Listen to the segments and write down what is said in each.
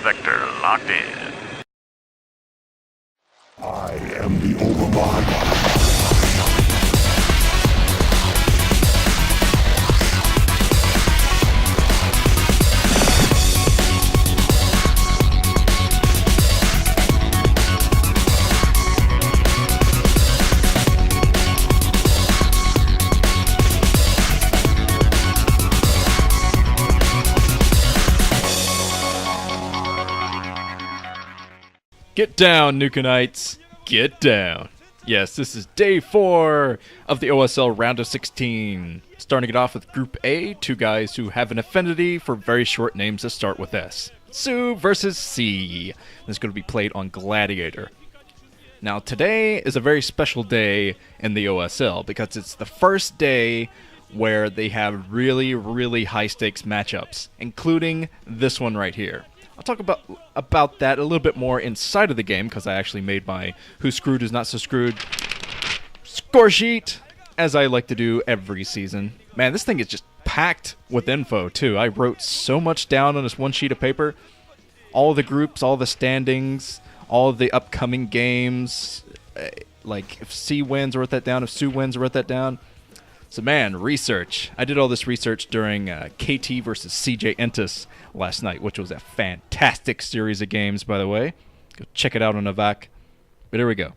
Vector locked in. I am the Overlord. Get down, Nukenites. Get down. Yes, this is day 4 of the OSL Round of 16. Starting it off with Group A, two guys who have an affinity for very short names that start with S. Su versus C. This is going to be played on Gladiator. Now, today is a very special day in the OSL because it's the first day where they have really, really high-stakes matchups, including this one right here. I'll talk about that a little bit more inside of the game because I actually made my Who's Screwed Who's Not So Screwed score sheet, as I like to do every season. Man, this thing is just packed with info, too. I wrote so much down on this one sheet of paper. All the groups, all the standings, all the upcoming games. Like, if C wins, I wrote that down. If Su wins, I wrote that down. So, man, research. I did all this research during KT versus CJ Entus last night, which was a fantastic series of games, by the way. Go check it out on Avac. But here we go.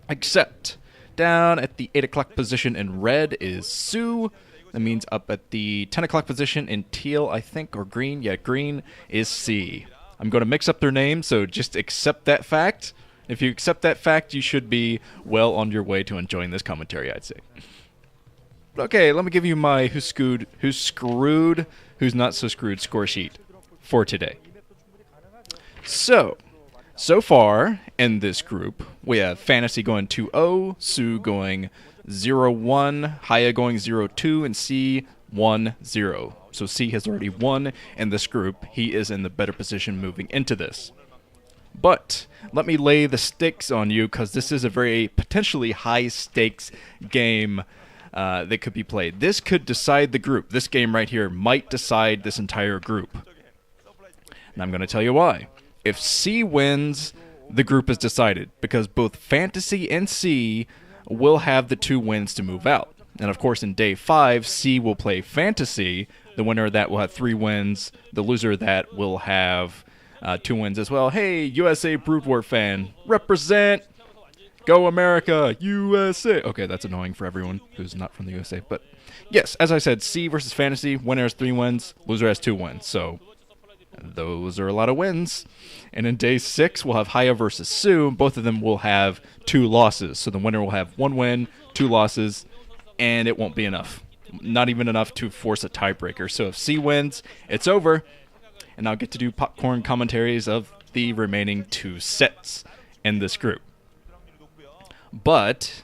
Except, down at the 8 o'clock position in red is Su. That means up at the 10 o'clock position in teal, I think, or green. Yeah, green is C. I'm going to mix up their names, so just accept that fact. If you accept that fact, you should be well on your way to enjoying this commentary, I'd say. Okay, let me give you my Who's Screwed, Who's Not So Screwed score sheet for today. So far in this group, we have Fantasy going 2-0, Su going 0-1, Haya going 0-2, and C 1-0. So C has already won in this group. He is in the better position moving into this. But let me lay the stakes on you because this is a very potentially high-stakes game that could be played. This could decide the group. This game right here might decide this entire group. And I'm going to tell you why. If C wins, the group is decided because both Fantasy and C will have the 2 wins to move out. And of course, in day 5, C will play Fantasy. The winner of that will have 3 wins. The loser of that will have 2 wins as well. Hey, USA Brood War fan, represent! Go America, USA! Okay, that's annoying for everyone who's not from the USA. But yes, as I said, C versus Fantasy, winner has 3 wins, loser has 2 wins. So those are a lot of wins. And in day 6, we'll have Haya versus Su. Both of them will have 2 losses. So the winner will have 1 win, 2 losses, and it won't be enough. Not even enough to force a tiebreaker. So if C wins, it's over. And I'll get to do popcorn commentaries of the remaining 2 sets in this group. But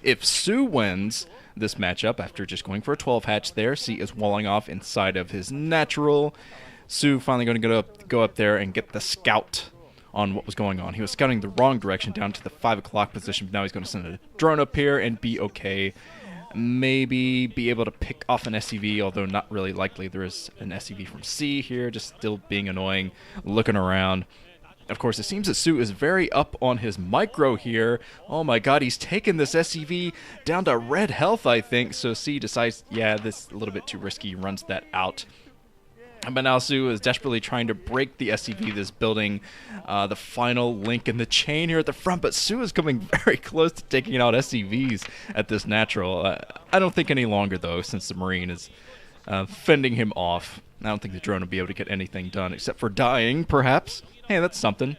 if Su wins this matchup after just going for a 12 hatch there, C is walling off inside of his natural. Su finally going to go up there and get the scout on what was going on. He was scouting the wrong direction down to the 5 o'clock position, but now he's going to send a drone up here and be okay. Maybe be able to pick off an SCV, although not really likely. There is an SCV from C here, just still being annoying, looking around. Of course, it seems that Su is very up on his micro here. Oh my god, he's taken this SCV down to red health, I think. So C decides, yeah, this is a little bit too risky, runs that out. But now Su is desperately trying to break the SCV that's building the final link in the chain here at the front. But Su is coming very close to taking out SCVs at this natural. I don't think any longer, though, since the Marine is fending him off. I don't think the drone will be able to get anything done except for dying, perhaps. Hey, that's something.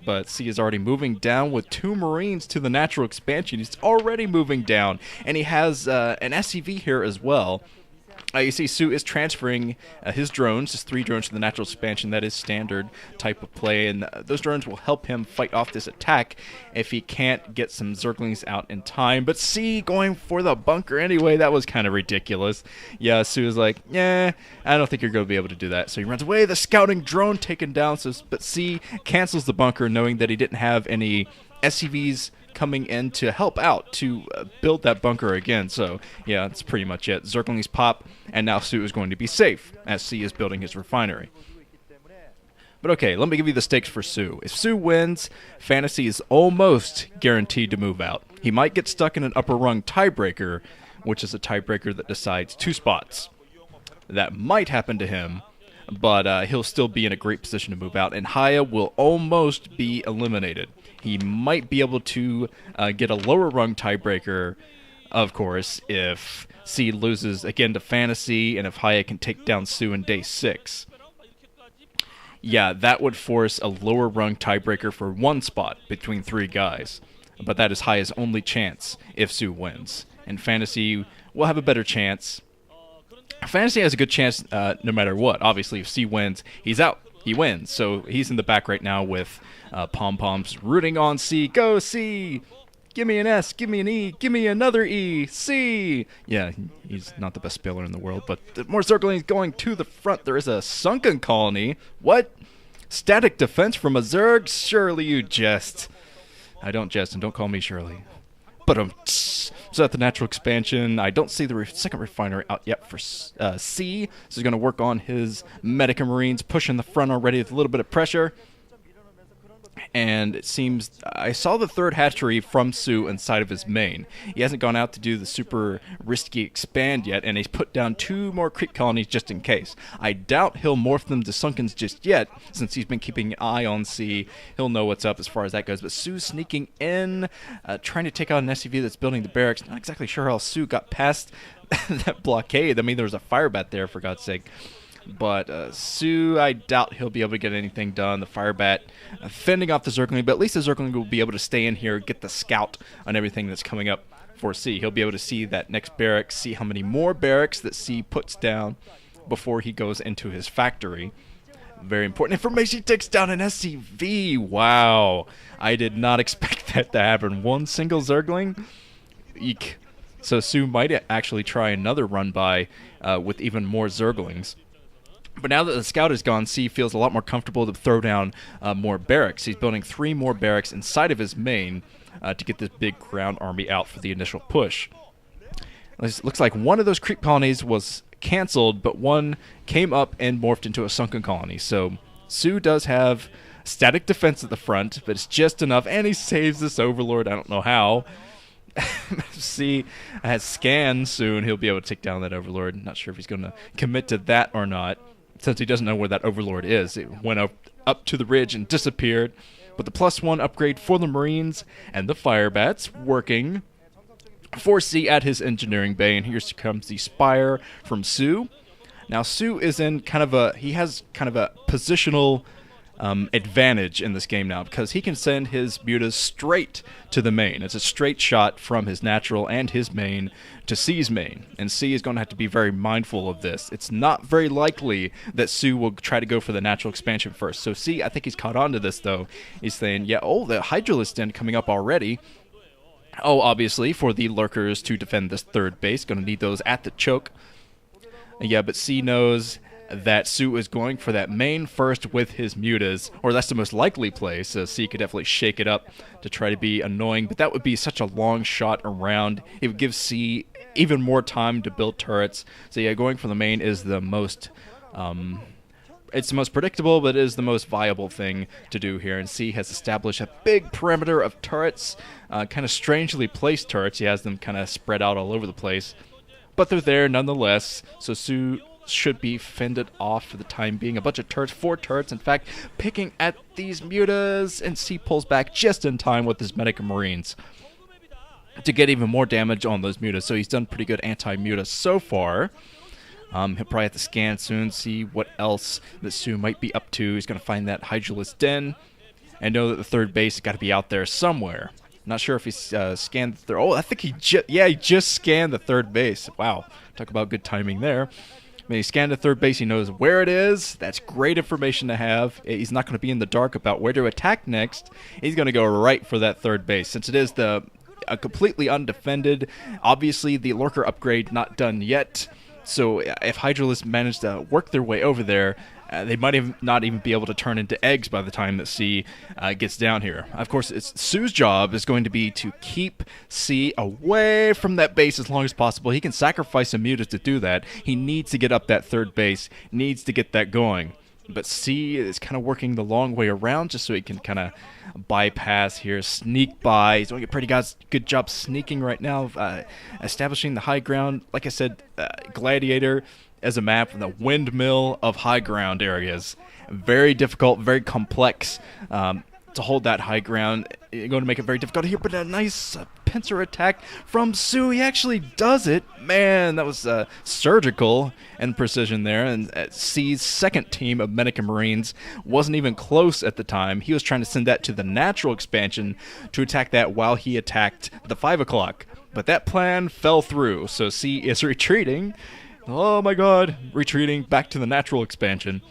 But C is already moving down with 2 Marines to the natural expansion. He's already moving down. And he has an SCV here as well. You see Su is transferring his drones, his 3 drones to the natural expansion. That is standard type of play, and those drones will help him fight off this attack if he can't get some Zerglings out in time. But C going for the bunker anyway, that was kind of ridiculous. Yeah, Su is like, yeah, I don't think you're going to be able to do that. So he runs away, the scouting drone taken down, but C cancels the bunker knowing that he didn't have any SCVs coming in to help out to build that bunker again. So yeah, that's pretty much it. Zerglings pop, and now Su is going to be safe as C is building his refinery. But okay, let me give you the stakes for Sue. If Sue wins, Fantasy is almost guaranteed to move out. He might get stuck in an upper rung tiebreaker, which is a tiebreaker that decides 2 spots. That might happen to him, but he'll still be in a great position to move out, and Haya will almost be eliminated. He might be able to get a lower rung tiebreaker, of course, if C loses again to Fantasy, and if Haya can take down Sue in day 6. Yeah, that would force a lower rung tiebreaker for 1 spot between 3 guys. But that is Haya's only chance if Sue wins. And Fantasy will have a better chance. Fantasy has a good chance no matter what. Obviously, if C wins, he's out. He wins. So he's in the back right now with pom-poms rooting on C. Go C! Give me an S, give me an E, give me another E, C! Yeah, he's not the best spieler in the world, but more Zerglings going to the front. There is a sunken colony. What? Static defense from a Zerg? Surely you jest. I don't jest, and don't call me Shirley. But so at the natural expansion, I don't see the second refinery out yet for C. So he's going to work on his Medica Marines, pushing the front already with a little bit of pressure. And it seems I saw the 3rd hatchery from Sue inside of his main. He hasn't gone out to do the super risky expand yet, and he's put down 2 more creep colonies just in case. I doubt he'll morph them to Sunkens just yet, since he's been keeping an eye on C. He'll know what's up as far as that goes. But Sue's sneaking in, trying to take out an SCV that's building the barracks. Not exactly sure how Sue got past that blockade. I mean, there was a fire bat there, for God's sake. But Sue, I doubt he'll be able to get anything done. The Firebat fending off the Zergling, but at least the Zergling will be able to stay in here, get the scout on everything that's coming up for C. He'll be able to see that next barracks, see how many more barracks that C puts down before he goes into his factory. Very important information. He takes down an SCV. Wow. I did not expect that to happen. 1 single Zergling? Eek. So Sue might actually try another run by with even more Zerglings. But now that the scout is gone, C feels a lot more comfortable to throw down more barracks. He's building 3 more barracks inside of his main to get this big ground army out for the initial push. It looks like one of those creep colonies was canceled, but one came up and morphed into a sunken colony. So Sue does have static defense at the front, but it's just enough, and he saves this Overlord. I don't know how. C has scan soon. He'll be able to take down that Overlord. Not sure if he's going to commit to that or not, since he doesn't know where that Overlord is. It went up to the ridge and disappeared. But the +1 upgrade for the Marines and the Firebats working for C at his engineering bay. And here comes the Spire from Sue. Now Sue is in he has kind of a positional advantage in this game now, because he can send his mutas straight to the main. It's a straight shot from his natural and his main to C's main, and C is going to have to be very mindful of this. It's not very likely that Sue will try to go for the natural expansion first. So C, I think he's caught on to this, though. He's saying, yeah, oh, the Hydralisk Den coming up already. Oh, obviously, for the Lurkers to defend this 3rd base. Going to need those at the choke. Yeah, but C knows that Sue is going for that main first with his mutas, or that's the most likely play, so C could definitely shake it up to try to be annoying, but that would be such a long shot around. It would give C even more time to build turrets. So yeah, going for the main is the most, it's the most predictable, but it is the most viable thing to do here, and C has established a big perimeter of turrets, kind of strangely placed turrets. He has them kind of spread out all over the place, but they're there nonetheless, so Sue should be fended off for the time being. A bunch of turrets, 4 turrets, in fact, picking at these mutas, and C pulls back just in time with his Medica Marines to get even more damage on those mutas. So he's done pretty good anti-muta so far. He'll probably have to scan soon, see what else that Sue might be up to. He's going to find that Hydralisk Den and know that the 3rd base has got to be out there somewhere. Not sure if he's scanned the 3rd. Oh, I think he just scanned the 3rd base. Wow, talk about good timing there. When he scanned the 3rd base, he knows where it is. That's great information to have. He's not going to be in the dark about where to attack next. He's going to go right for that 3rd base, since it is a completely undefended. Obviously, the Lurker upgrade not done yet. So if Hydralisk managed to work their way over there, they might not even be able to turn into eggs by the time that C gets down here. Of course, Sue's job is going to be to keep C away from that base as long as possible. He can sacrifice some mutas to do that. He needs to get up that 3rd base, needs to get that going. But C is kind of working the long way around just so he can kind of bypass here, sneak by. He's doing a pretty good job sneaking right now, establishing the high ground. Like I said, Gladiator as a map, the windmill of high ground areas. Very difficult, very complex to hold that high ground. You're going to make it very difficult here, but a nice pincer attack from Su. He actually does it. Man, that was surgical and precision there. And C's second team of Medic and Marines wasn't even close at the time. He was trying to send that to the natural expansion to attack that while he attacked the 5 o'clock. But that plan fell through, so C is retreating. Oh my god, retreating back to the natural expansion.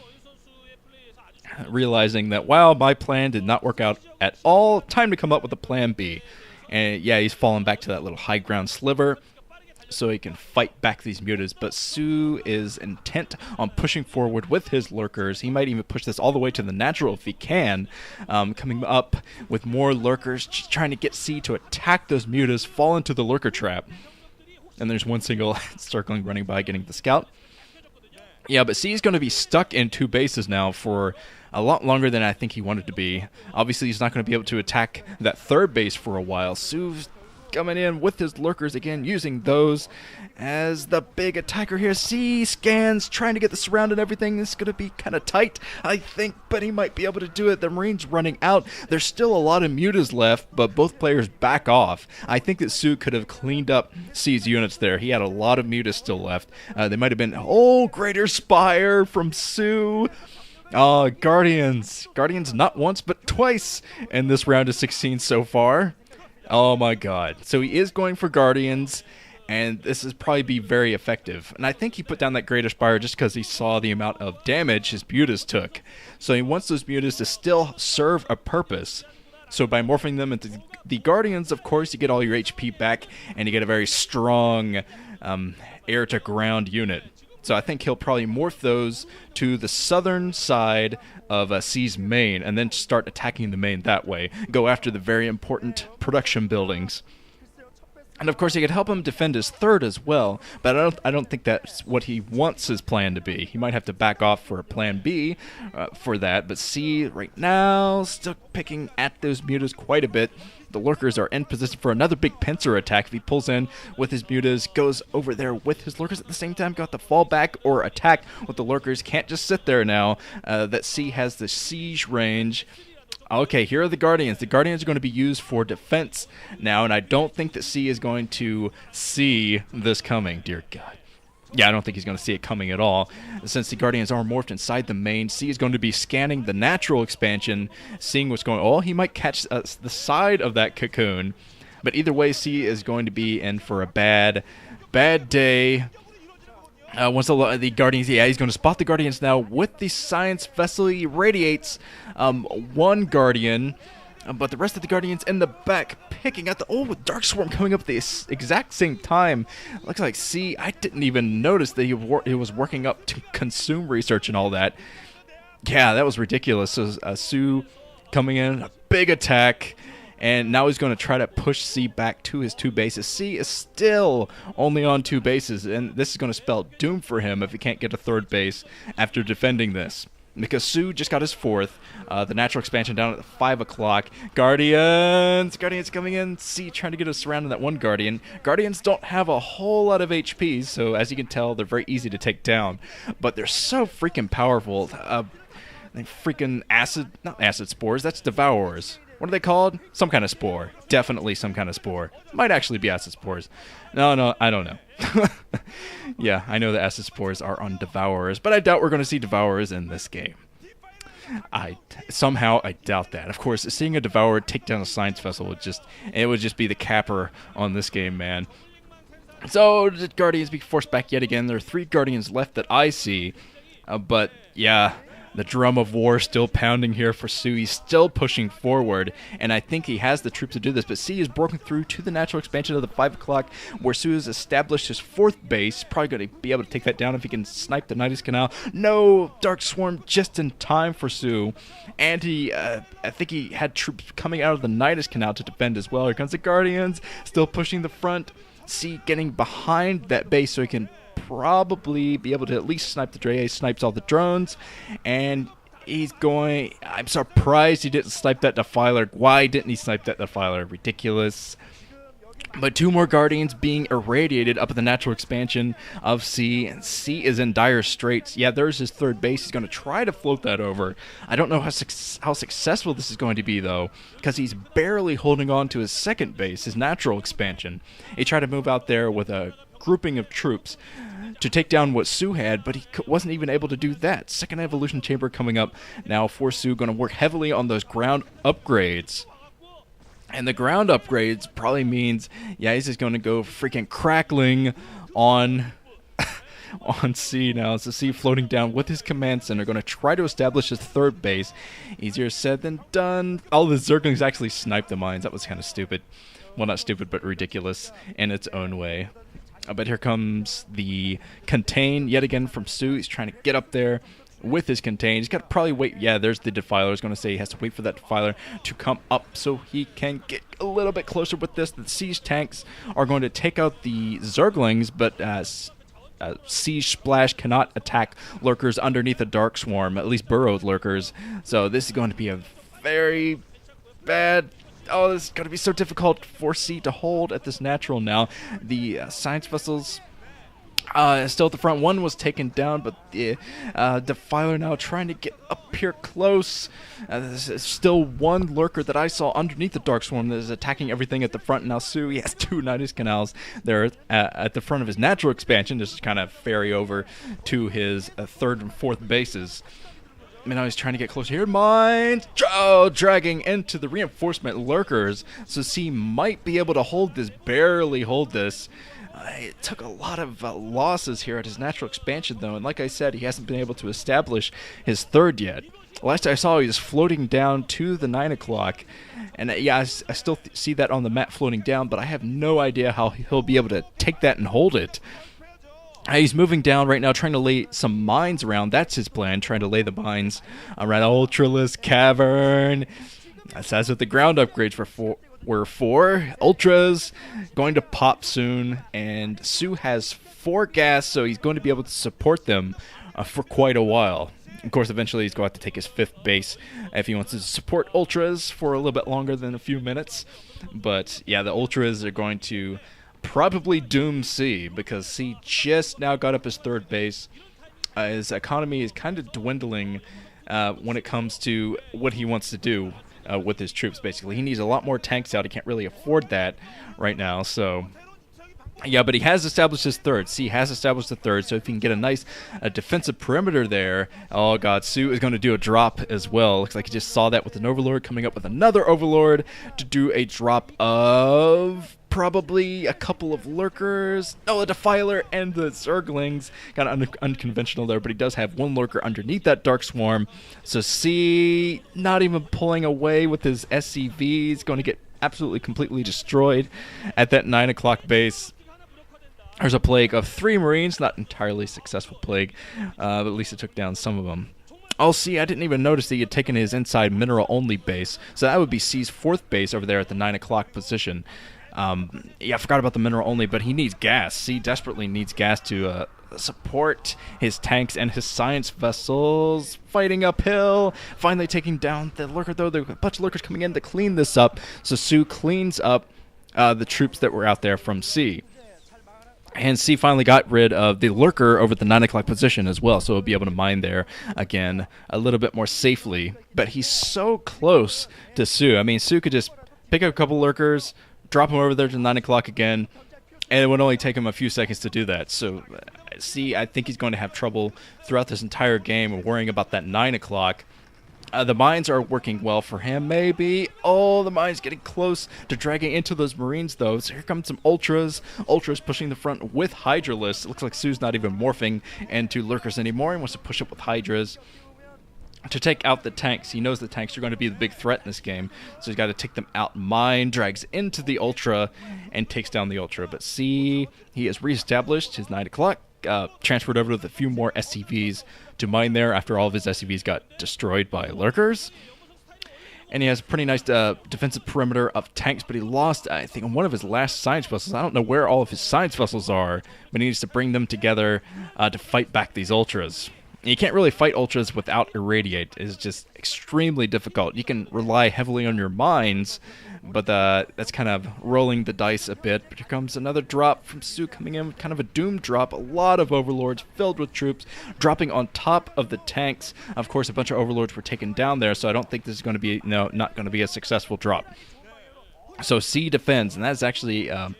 Realizing that, wow, my plan did not work out at all. Time to come up with a plan B. And yeah, he's fallen back to that little high ground sliver so he can fight back these mutas. But Su is intent on pushing forward with his lurkers. He might even push this all the way to the natural if he can. Coming up with more lurkers, just trying to get C to attack those mutas, fall into the lurker trap. And there's one single circling, running by, getting the scout. Yeah, but C is going to be stuck in 2 bases now for a lot longer than I think he wanted to be. Obviously, he's not going to be able to attack that 3rd base for a while. Su's coming in with his lurkers again, using those as the big attacker here. C scans, trying to get the surround and everything. This is going to be kind of tight, I think, but he might be able to do it. The Marines running out. There's still a lot of mutas left, but both players back off. I think that Su could have cleaned up C's units there. He had a lot of mutas still left. They might have been, Greater Spire from Su. Guardians. Guardians not once, but twice in this round of 16 so far. Oh my god. So he is going for Guardians, and this is probably be very effective. And I think he put down that Greater Spire just because he saw the amount of damage his mutas took. So he wants those mutas to still serve a purpose. So by morphing them into the Guardians, of course, you get all your HP back, and you get a very strong air-to-ground unit. So I think he'll probably morph those to the southern side of C's main, and then start attacking the main that way. Go after the very important production buildings. And of course, he could help him defend his 3rd as well, but I don't think that's what he wants his plan to be. He might have to back off for a plan B for that, but C right now still picking at those mutas quite a bit. The lurkers are in position for another big pincer attack. If he pulls in with his mutas, goes over there with his lurkers at the same time, got the fall back or attack with the lurkers. Can't just sit there now that C has the siege range. Okay, here are the Guardians. The Guardians are going to be used for defense now, and I don't think that C is going to see this coming. Dear God. Yeah, I don't think he's going to see it coming at all. Since the Guardians are morphed inside the main, C is going to be scanning the natural expansion, seeing what's going on. He might catch the side of that cocoon. But either way, C is going to be in for a bad day. Once the Guardians, he's going to spot the Guardians now with the Science Vessel. He radiates 1 Guardian. But the rest of the Guardians in the back picking out the Dark Swarm coming up at the exact same time. Looks like C, I didn't even notice that he was working up to consume research and all that. Yeah, that was ridiculous. So Su coming in, a big attack, and now he's going to try to push C back to his 2 bases. C is still only on 2 bases, and this is going to spell doom for him if he can't get a 3rd base after defending this. Because Su just got his 4th, the natural expansion down at 5 o'clock. Guardians coming in. C trying to get us surrounded that 1 Guardian. Guardians don't have a whole lot of HP, so as you can tell, they're very easy to take down. But they're so freaking powerful. Freaking not acid spores, that's devourers. What are they called? Some kind of spore. Definitely some kind of spore. Might actually be acid spores. No, I don't know. Yeah, I know the acid spores are on devourers, but I doubt we're going to see devourers in this game. Somehow I doubt that. Of course, seeing a devourer take down a science vessel would just be the capper on this game, man. So the Guardians be forced back yet again. There are 3 Guardians left that I see, but yeah. The drum of war still pounding here for Su. He's still pushing forward, and I think he has the troops to do this. But C is broken through to the natural expansion of the 5 o'clock, where Su has established his 4th base. Probably going to be able to take that down if he can snipe the Nidus Canal. No! Dark Swarm just in time for Su. And I think he had troops coming out of the Nidus Canal to defend as well. Here comes the Guardians, still pushing the front. C getting behind that base so he can probably be able to at least snipe the Dre. He snipes all the drones, and he's going... I'm surprised he didn't snipe that Defiler. Why didn't he snipe that Defiler? Ridiculous. But 2 more Guardians being irradiated up at the natural expansion of C, and C is in dire straits. Yeah, there's his 3rd base. He's going to try to float that over. I don't know how successful this is going to be, though, because he's barely holding on to his 2nd base, his natural expansion. He tried to move out there with a grouping of troops to take down what Su had, but he wasn't even able to do that. 2nd evolution chamber coming up now for Su, going to work heavily on those ground upgrades. And the ground upgrades probably means, yeah, he's just going to go freaking crackling on on C now. So C floating down with his command center, going to try to establish his 3rd base. Easier said than done. All the Zerglings actually sniped the mines. That was kind of stupid. Well, not stupid, but ridiculous in its own way. But here comes the contain yet again from Su. He's trying to get up there with his contain. He's got to probably wait. Yeah, there's the Defiler. I was going to say he has to wait for that Defiler to come up so he can get a little bit closer with this. The Siege tanks are going to take out the Zerglings, but Siege Splash cannot attack Lurkers underneath a Dark Swarm, at least burrowed Lurkers. So this is going to be a very bad... Oh, this is going to be so difficult for C to hold at this natural now. The science vessels... still at the front. One was taken down, but the Defiler now trying to get up here close. There's still one Lurker that I saw underneath the Dark Swarm that is attacking everything at the front. Now Su, he has 2 Nidus Canals there at the front of his natural expansion, just to kind of ferry over to his 3rd and 4th bases. And now he's trying to get closer here. Mines! Oh, dragging into the reinforcement Lurkers. So C might be able to hold this, barely hold this. It took a lot of losses here at his natural expansion, though, and like I said, he hasn't been able to establish his 3rd yet. Last I saw, he was floating down to the 9 o'clock, and yeah, I still see that on the map floating down, but I have no idea how he'll be able to take that and hold it. He's moving down right now, trying to lay some mines around. That's his plan, trying to lay the mines around ultralisk cavern. That's what the ground upgrades were for. Ultras going to pop soon, and Su has 4 gas, so he's going to be able to support them for quite a while. Of course, eventually he's going to have to take his 5th base if he wants to support Ultras for a little bit longer than a few minutes. But yeah, the Ultras are going to probably doom C, because C just now got up his 3rd base. His economy is kind of dwindling when it comes to what he wants to do with his troops, basically. He needs a lot more tanks out. He can't really afford that right now, so... Yeah, but he has established his 3rd. C has established the 3rd, so if he can get a nice defensive perimeter there... Oh god, Su is going to do a drop as well. Looks like he just saw that with an Overlord, coming up with another Overlord to do a drop of... probably a couple of Lurkers. Oh, the Defiler and the Zerglings. Kind of unconventional there, but he does have 1 Lurker underneath that Dark Swarm. So C, not even pulling away with his SCVs, going to get absolutely completely destroyed at that 9 o'clock base. There's a plague of 3 Marines, not entirely successful plague, but at least it took down some of them. Oh, see, I didn't even notice that he had taken his inside mineral-only base, so that would be C's 4th base over there at the 9 o'clock position. Yeah, I forgot about the mineral only, but he needs gas. C desperately needs gas to support his tanks and his science vessels. Fighting uphill, finally taking down the Lurker, though. There are a bunch of Lurkers coming in to clean this up, so Su cleans up the troops that were out there from C. And C finally got rid of the Lurker over at the 9 o'clock position as well, so he'll be able to mine there again a little bit more safely. But he's so close to Su. I mean, Su could just pick up a couple Lurkers, drop him over there to 9 o'clock again, and it would only take him a few seconds to do that. So, C, I think he's going to have trouble throughout this entire game worrying about that 9 o'clock. The mines are working well for him, maybe. Oh, the mines getting close to dragging into those Marines, though. So here comes some Ultras. Ultras pushing the front with Hydralisks. It looks like Su's not even morphing into Lurkers anymore. He wants to push up with Hydras to take out the tanks. He knows the tanks are going to be the big threat in this game, so he's got to take them out. Mine drags into the Ultra and takes down the Ultra. But C, he has reestablished his 9 o'clock, transferred over with a few more SCVs to mine there after all of his SCVs got destroyed by Lurkers. And he has a pretty nice defensive perimeter of tanks, but he lost, I think, one of his last science vessels. I don't know where all of his science vessels are, but he needs to bring them together to fight back these ultras. You can't really fight ultras without irradiate. It's just extremely difficult. You can rely heavily on your mines, but that's kind of rolling the dice a bit. But here comes another drop from Su coming in with kind of a doom drop. A lot of overlords filled with troops dropping on top of the tanks. Of course, a bunch of overlords were taken down there, so I don't think this is going to be not going to be a successful drop. So C defends, and that's actually a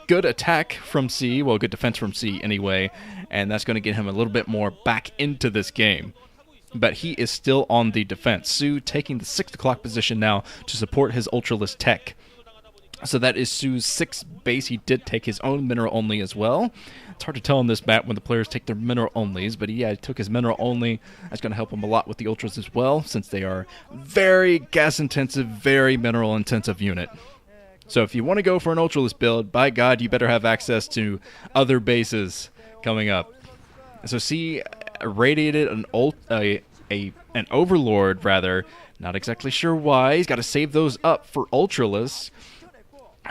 good attack from C, well, good defense from C anyway, and that's going to get him a little bit more back into this game. But he is still on the defense. Su taking the 6 o'clock position now to support his ultralisk tech. So that is Su's 6th base. He did take his own mineral only as well. It's hard to tell on this map when the players take their mineral onlys, but he took his mineral only. That's going to help him a lot with the ultras as well, since they are very gas intensive, very mineral intensive unit. So if you want to go for an ultralisk build, by God, you better have access to other bases coming up. So C radiated an overlord, rather. Not exactly sure why. He's got to save those up for ultralisk.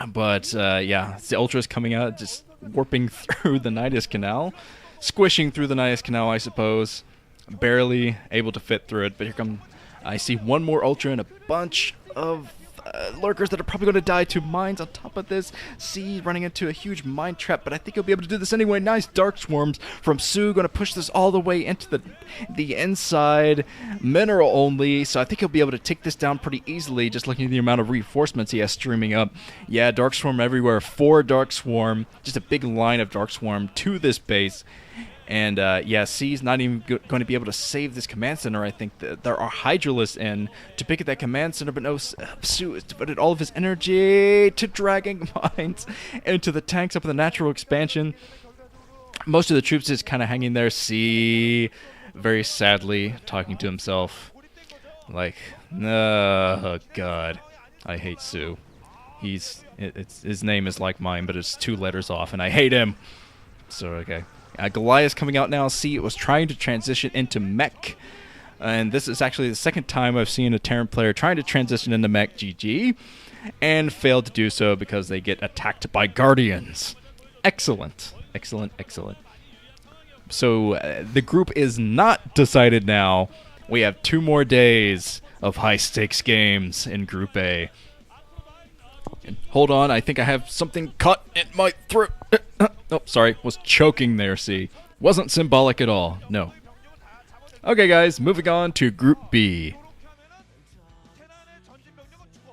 But yeah, it's the ultras coming out, just warping through the Nidus Canal, squishing through the Nidus Canal, I suppose. Barely able to fit through it. But here come, I see one more ultra and a bunch of lurkers that are probably going to die to mines on top of this. C running into a huge mine trap, but I think he'll be able to do this anyway. Nice dark swarms from Su, going to push this all the way into the inside. Mineral only, so I think he'll be able to take this down pretty easily, just looking at the amount of reinforcements he has streaming up. Yeah, dark swarm everywhere. 4 dark swarm, just a big line of dark swarm to this base. And yeah, C's not even going to be able to save this command center. I think there are hydralisks in to pick at that command center, but no, Su has devoted all of his energy to dragging mines into the tanks up with a natural expansion. Most of the troops is kind of hanging there. C, very sadly, talking to himself. Like, oh, God, I hate Su. His name is like mine, but it's 2 letters off, and I hate him. So, okay. Goliath's coming out now. See, it was trying to transition into mech. And this is actually the second time I've seen a Terran player trying to transition into mech, GG, and failed to do so because they get attacked by Guardians. Excellent. Excellent, excellent. So the group is not decided now. We have 2 more days of high-stakes games in Group A. And hold on, I think I have something caught in my throat. Oh, sorry, was choking there, see. Wasn't symbolic at all, no. Okay, guys, moving on to Group B.